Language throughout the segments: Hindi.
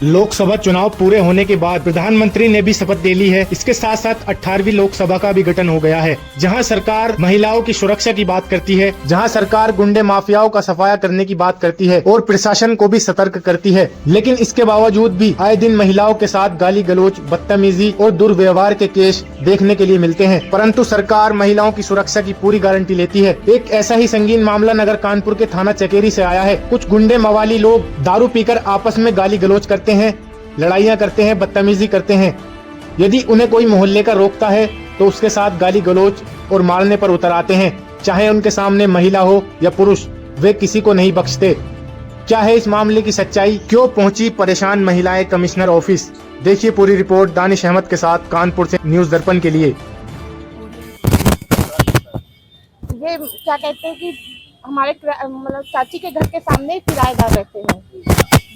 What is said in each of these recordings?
लोकसभा चुनाव पूरे होने के बाद प्रधानमंत्री ने भी शपथ ले ली है। इसके साथ साथ 18वीं लोकसभा का भी गठन हो गया है, जहां सरकार महिलाओं की सुरक्षा की बात करती है, जहां सरकार गुंडे माफियाओं का सफाया करने की बात करती है और प्रशासन को भी सतर्क करती है। लेकिन इसके बावजूद भी आए दिन महिलाओं के साथ गाली गलौज, बदतमीजी और दुर्व्यवहार के केस देखने के लिए मिलते हैं, परंतु सरकार महिलाओं की सुरक्षा की पूरी गारंटी लेती है। एक ऐसा ही संगीन मामला नगर कानपुर के थाना चकेरी से आया है। कुछ गुंडे मवाली लोग दारू पीकर आपस में गाली गलौज करते हैं, लड़ाइयाँ करते हैं, बदतमीजी करते हैं। यदि उन्हें कोई मोहल्ले का रोकता है तो उसके साथ गाली गलौज और मारने पर उतर आते हैं, चाहे उनके सामने महिला हो या पुरुष, वे किसी को नहीं बख्शते। क्या है इस मामले की सच्चाई? क्यों पहुंची परेशान महिलाएं कमिश्नर ऑफिस? देखिए पूरी रिपोर्ट दानिश अहमद के साथ कानपुर से न्यूज दर्पण के लिए। ये क्या कहते हैं कि हमारे मतलब चाची के घर के सामने किराएदार रहते हैं,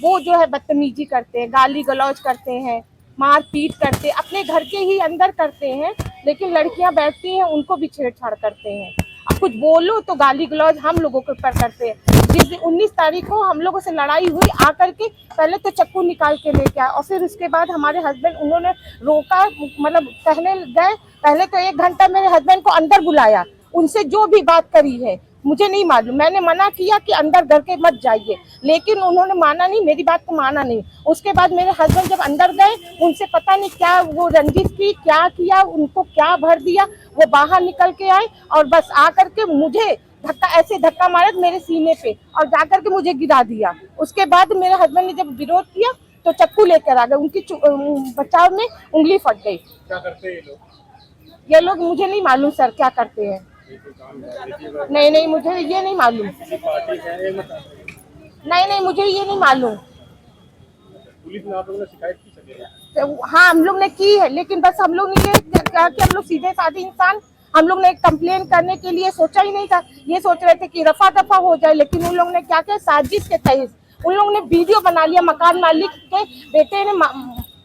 वो जो है बदतमीजी करते हैं, गाली गलौज करते हैं, मार पीट करते हैं, अपने घर के ही अंदर करते हैं, लेकिन लड़कियां बैठती हैं उनको भी छेड़छाड़ करते हैं। अब कुछ बोलो तो गाली गलौज हम लोगों के ऊपर करते हैं। जिस दिन 19 तारीख को हम लोगों से लड़ाई हुई, आकर के पहले तो चाकू निकाल के लेके आए और फिर उसके बाद हमारे हस्बैंड उन्होंने रोका, मतलब कहने गए। पहले तो 1 घंटा मेरे हस्बैंड को अंदर बुलाया, उनसे जो भी बात करी है मुझे नहीं मालूम। मैंने मना किया कि अंदर घर के मत जाइए, लेकिन उन्होंने माना नहीं, मेरी बात को माना नहीं। उसके बाद मेरे हस्बैंड जब अंदर गए, उनसे पता नहीं क्या वो रंजिश की, क्या किया, उनको क्या भर दिया, वो बाहर निकल के आए और बस आकर के मुझे ऐसे धक्का मारा मेरे सीने पे और जाकर के मुझे गिरा दिया। उसके बाद मेरे हस्बैंड ने जब विरोध किया तो चाकू लेकर आ गए, उनकी बचाव में उंगली फट गई। क्या करते हैं ये लोग मुझे नहीं मालूम सर क्या करते हैं। नहीं मुझे ये नहीं मालूम। नहीं मुझे ये नहीं मालूम। पुलिस में आप लोगों ने शिकायत की सके? हाँ हम लोग ने की है, लेकिन बस हम लोग ने ये कहा कि हम लोग सीधे साधे इंसान, हम लोग ने कंप्लेन करने के लिए सोचा ही नहीं था। ये सोच रहे थे कि रफा दफा हो जाए, लेकिन उन लोगों ने क्या किया, साजिश के तहत उन लोगों ने वीडियो बना लिया। मकान मालिक के बेटे ने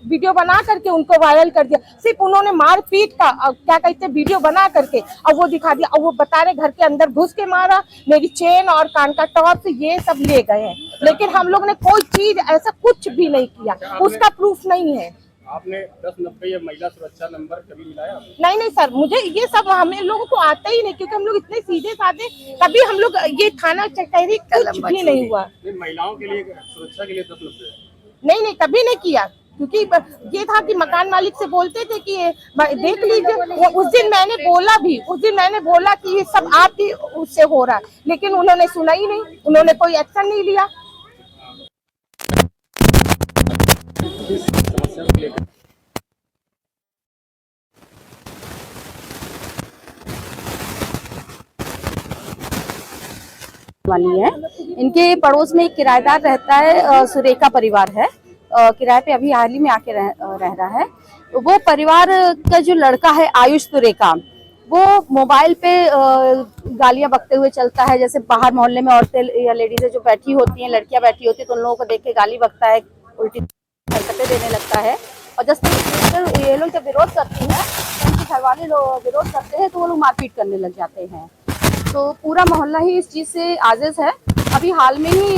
वीडियो बना करके उनको वायरल कर दिया। सिर्फ उन्होंने मारपीट का क्या कहते हैं वीडियो बना करके और वो दिखा दिया, और वो बता रहे घर के अंदर घुस के मारा, मेरी चेन और कान का टॉर्च ये सब ले गए हैं, लेकिन हम लोग ने कोई चीज ऐसा कुछ भी नहीं किया, उसका प्रूफ नहीं है। आपने 1090 या महिला सुरक्षा नंबर कभी मिलाया? नहीं सर, मुझे ये सब हमें लोगों को आता ही नहीं, क्योंकि हम लोग इतने सीधे साधे, कभी हम लोग ये थाना चकेरी कुछ भी नहीं हुआ। महिलाओं के लिए सुरक्षा के लिए 1090? नहीं कभी नहीं किया, क्योंकि ये था कि मकान मालिक से बोलते थे कि देख लीजिए। उस दिन मैंने बोला कि ये सब आपकी उससे हो रहा है, लेकिन उन्होंने सुना ही नहीं, उन्होंने कोई एक्शन नहीं लिया। वाली है, इनके पड़ोस में एक किराएदार रहता है, सुरेखा परिवार है, किराए पे अभी हाल ही में आके रह रहा है। वो परिवार का जो लड़का है आयुष सुरेखा, वो मोबाइल पे गालियां बकते हुए चलता है। जैसे बाहर मोहल्ले में औरतें या लेडीजें जो बैठी होती हैं, लड़कियां बैठी होती हैं, तो उन लोगों को देख के गाली बकता है, उल्टी हरकतें देने लगता है। और जब ये लोग जब विरोध करती हैं, तो उनके घर वाले लोग विरोध करते हैं, तो वो लोग मारपीट करने लग जाते हैं। तो पूरा मोहल्ला ही इस चीज़ से आजिज है। अभी हाल में ही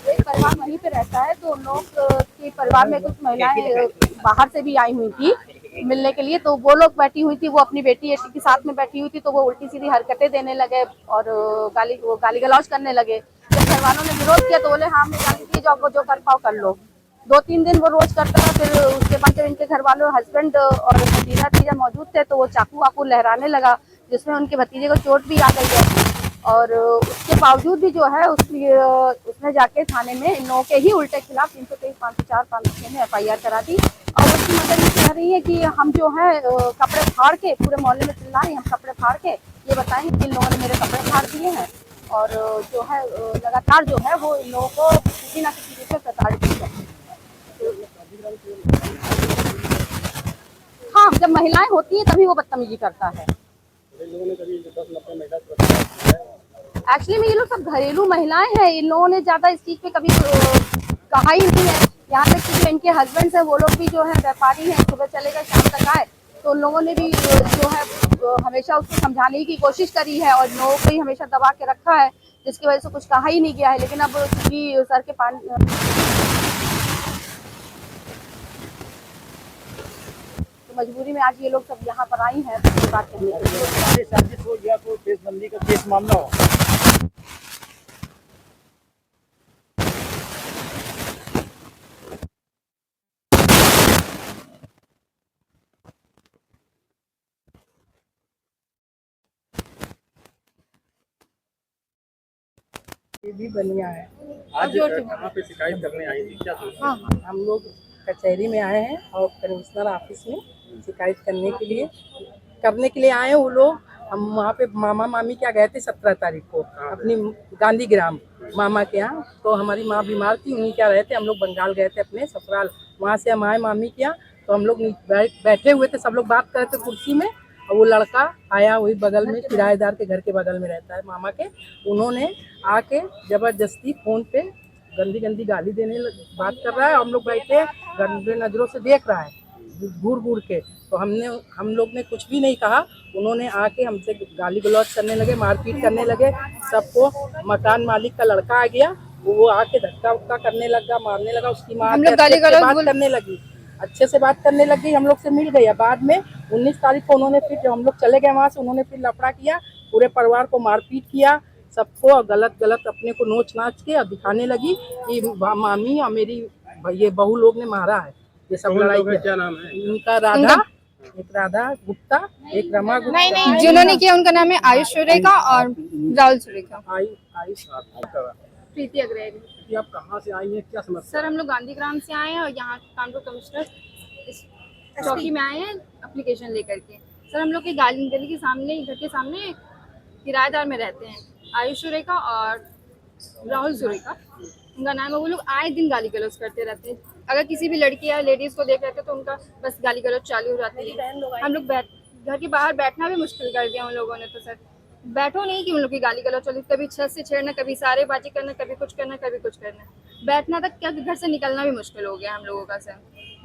एक परिवार वहीं पे रहता है, तो लोग के परिवार में कुछ महिलाएं बाहर से भी आई हुई थी मिलने के लिए, तो वो लोग बैठी हुई थी, वो अपनी बेटी के साथ में बैठी हुई थी, तो वो उल्टी सीधी हरकतें देने लगे और गाली गलौज करने लगे। जब घर वालों ने विरोध किया तो बोले हाँ मैं गाली दी, जो कर पाओ कर लो। 2-3 दिन वो रोज करता रहा। फिर उसके बाद जब इनके घर वालों, हस्बैंड और भतीजा मौजूद थे, तो वो चाकू वाकू लहराने लगा, जिसमें उनके भतीजे को चोट भी आ गई है। और उसके बावजूद भी जो है उसने जाके थाने में इन लोगों के ही उल्टे खिलाफ 323, 504, 506 में FIR करा दी। और उसकी मदद ये कह रही है कि हम जो है कपड़े फाड़ के, पूरे मोहल्ले में चिल्ला रही हैं, हम कपड़े फाड़ के ये बताएंगे कि इन लोगों ने मेरे कपड़े फाड़ दिए हैं। और जो है लगातार जो है वो इन लोगों को किसी न किसी चीज़ से प्रताड़ित है। हाँ, जब महिलाएं होती हैं तभी वो बदतमीजी करता है। एक्चुअली में ये लोग सब घरेलू महिलाएं हैं, इन लोगों ने ज्यादा इस चीज पे कभी कहा ही नहीं है। यहाँ तक कि जो इनके हस्बैंड है वो लोग भी जो है व्यापारी हैं, सुबह चले गए शाम तक आए, तो उन लोगों ने भी जो है हमेशा उसको समझाने की कोशिश करी है और लोगों को ही हमेशा दबा के रखा है। जिसकी वजह से कुछ कहा ही नहीं गया है। लेकिन अब क्योंकि सर के पानी तो मजबूरी में आज ये लोग सब यहाँ पर आई हैं बात करने के लिए। साजिश हो या कोई केसबंदी का केस मामला हो। ये भी बनिया है। आज कहाँ पे शिकायत करने आई थी, क्या सोच? हाँ, हम लोग कचहरी में आए हैं और कमिश्नर ऑफिस में शिकायत करने के लिए आए हैं वो लोग। हम वहाँ पे मामा मामी क्या गए थे 17 तारीख को अपनी गांधी ग्राम मामा के यहाँ। तो हमारी माँ बीमार थी, उन्हीं क्या रहे थे, हम लोग बंगाल गए थे अपने ससुराल। वहाँ से हम आए मामी के यहाँ, तो हम लोग बैठे हुए थे, सब लोग बात कर रहे थे कुर्सी में। और वो लड़का आया, वही बगल में किराएदार के घर के बगल में रहता है मामा के। उन्होंने आके जबरदस्ती फोन पे गंदी गंदी गाली देने बात कर रहा है। हम लोग बैठे गंदे नजरों से देख रहा है घूर घूर के। तो हम लोग ने कुछ भी नहीं कहा। उन्होंने आके हमसे गाली गलौज करने लगे, मारपीट करने लगे सबको। मकान मालिक का लड़का आ गया, वो आके धक्का वक्का करने लगा, मारने लगा। उसकी माँ बात करने लगी, अच्छे से बात करने लग गई, हम लोग से मिल गई। बाद में 19 तारीख को उन्होंने फिर जब हम लोग चले गए वहाँ से, उन्होंने फिर लफड़ा किया, पूरे परिवार को मारपीट किया सबको, और गलत अपने को नोच नाच के और दिखाने लगी कि मामी और मेरी ये बहू लोग ने मारा है। ये सब लड़ाई किया। क्या नाम है? उनका राधा, एक राधा गुप्ता, एक रमा गुप्ता। जिन्होंने किया उनका नाम है आयुष सुरेखा और राहुल सुरेखा। आयुष प्रीति अग्रवाल। कि आप कहाँ से आई हैं, क्या समस्या? सर हम लोग गांधीग्राम से आए हैं और यहाँ कानपुर कमिश्नर इस चौकी में आए हैं एप्लीकेशन लेकर के। सर हम लोग के गली के सामने, घर के सामने किराएदार में रहते हैं आयुष सुरेखा और राहुल सुरेखा उनका नाम है। वो लोग आए दिन गाली गलौज करते रहते हैं। अगर किसी भी लड़की या लेडीज को देख लेते तो उनका बस गाली गलौज चालू हो जाती है। हम लोग घर के बाहर बैठना भी मुश्किल कर दिया उन लोगों ने। तो सर बैठो नहीं कि उन लोग की गाली गलौज चली, कभी छत से छेड़ना, कभी सारेबाजी करना, कभी कुछ करना, कभी कुछ करना। बैठना तक क्या, घर से निकलना भी मुश्किल हो गया हम लोगों का सर।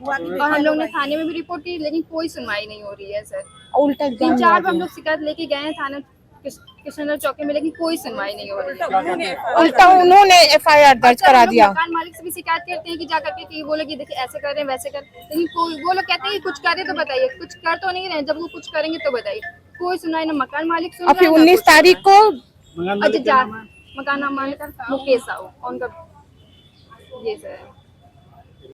और हम लोग ने थाने में भी रिपोर्ट की, लेकिन कोई सुनवाई नहीं हो रही है सर। उल्टा 3-4 बार हम लोग शिकायत लेके गए हैं थाने कृष्णनगर चौकी में, लेकिन कोई सुनवाई नहीं हो रही है। उल्टा उन्होंने FIR दर्ज करा दिया। मकान मालिक से भी शिकायत करते हैं कि जा करके कि वो लोग ये देखिए ऐसे कर रहे हैं वैसे कर, लेकिन वो लोग कहते हैं कि कुछ करे तो बताइए, कुछ कर तो नहीं रहे। जब वो कुछ करेंगे तो बताइए, कोई सुनाई ना मकान मालिक सुन रहा है, फिर ना 19 कुछ। तारीख को अच्छा मकान मालिक मुकेश साहू, उनका ये सर है।